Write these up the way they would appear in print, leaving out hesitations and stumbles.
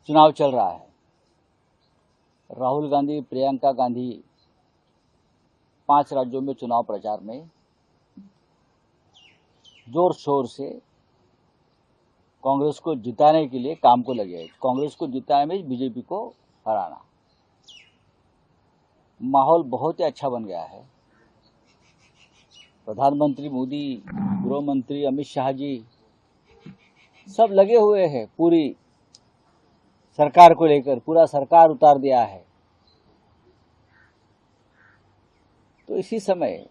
चुनाव चल रहा है। राहुल गांधी, प्रियंका गांधी 5 राज्यों में चुनाव प्रचार में जोर शोर से कांग्रेस को जिताने के लिए काम को लगे हैं। कांग्रेस को जिताने में बीजेपी को हराना। माहौल बहुत ही अच्छा बन गया है। प्रधानमंत्री मोदी, गृह मंत्री अमित शाह जी सब लगे हुए हैं पूरी सरकार को लेकर। पूरा सरकार उतार दिया है। तो इसी समय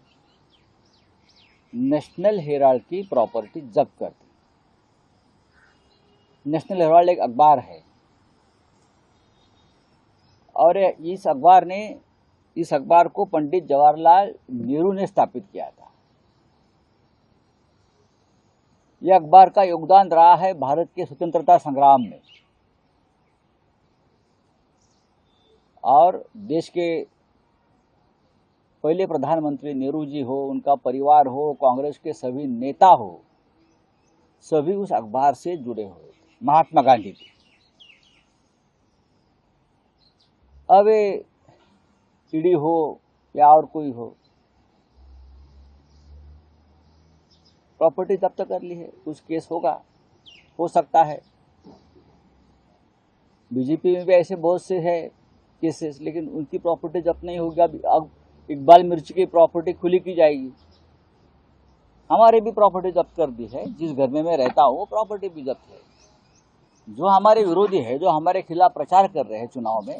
नेशनल हेराल्ड की प्रॉपर्टी जब्त कर दी। नेशनल हेराल्ड एक अखबार है और इस अखबार को पंडित जवाहरलाल नेहरू ने स्थापित किया था। यह अखबार का योगदान रहा है भारत के स्वतंत्रता संग्राम में और देश के पहले प्रधानमंत्री नेहरू जी हो, उनका परिवार हो, कांग्रेस के सभी नेता हो, सभी उस अखबार से जुड़े हुए थे। महात्मा गांधी जी। अब ईडी हो या और कोई हो, प्रॉपर्टी जब्त कर ली है। कुछ केस होगा, हो सकता है। बीजेपी में भी ऐसे बहुत से है केसेस, लेकिन उनकी प्रॉपर्टी जब्त नहीं होगी। अब इकबाल मिर्ची की प्रॉपर्टी खुली की जाएगी। हमारे भी प्रॉपर्टी जब्त कर दी है। जिस घर में मैं रहता हूँ वो प्रॉपर्टी भी जब्त है। जो हमारे विरोधी है, जो हमारे खिलाफ प्रचार कर रहे हैं चुनाव में,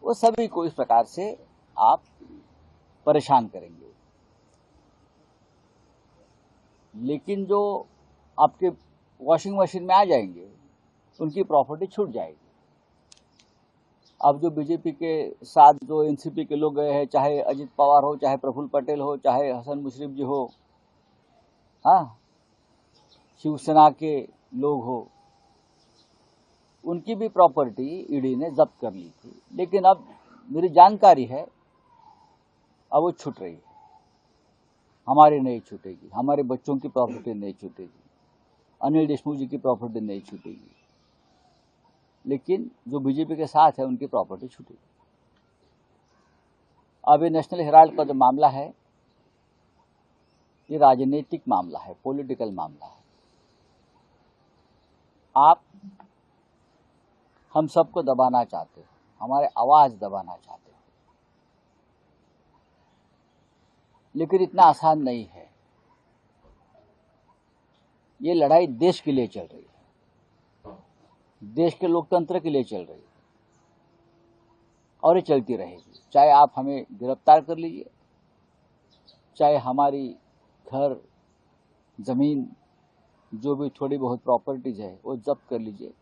वो सभी को इस प्रकार से आप परेशान करेंगे। लेकिन जो आपके वॉशिंग मशीन में आ जाएंगे, उनकी प्रॉपर्टी छूट जाएगी। अब जो बीजेपी के साथ जो एनसीपी के लोग गए हैं, चाहे अजित पवार हो, चाहे प्रफुल्ल पटेल हो, चाहे हसन मुशर्रफ जी हो, हाँ, शिवसेना के लोग हो, उनकी भी प्रॉपर्टी ईडी ने जब्त कर ली थी। लेकिन अब मेरी जानकारी है अब वो छूट रही है। हमारी नहीं छूटेगी, हमारे बच्चों की प्रॉपर्टी नहीं छूटेगी, अनिल देशमुख जी की प्रॉपर्टी नहीं छूटेगी, लेकिन जो बीजेपी के साथ है उनकी प्रॉपर्टी छूटेगी। अब ये नेशनल हेराल्ड का जो मामला है, ये राजनीतिक मामला है, पॉलिटिकल मामला है। आप हम सबको दबाना चाहते हो, हमारे आवाज दबाना चाहते हो, लेकिन इतना आसान नहीं है। ये लड़ाई देश के लिए चल रही है, देश के लोकतंत्र के लिए चल रही है और ये चलती रहेगी। चाहे आप हमें गिरफ्तार कर लीजिए, चाहे हमारी घर, जमीन, जो भी थोड़ी बहुत प्रॉपर्टीज है वो जब्त कर लीजिए।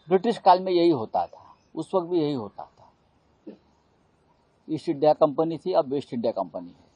ब्रिटिश काल में यही होता था, उस वक्त भी यही होता था। ईस्ट इंडिया कंपनी थी, अब वेस्ट इंडिया कंपनी है।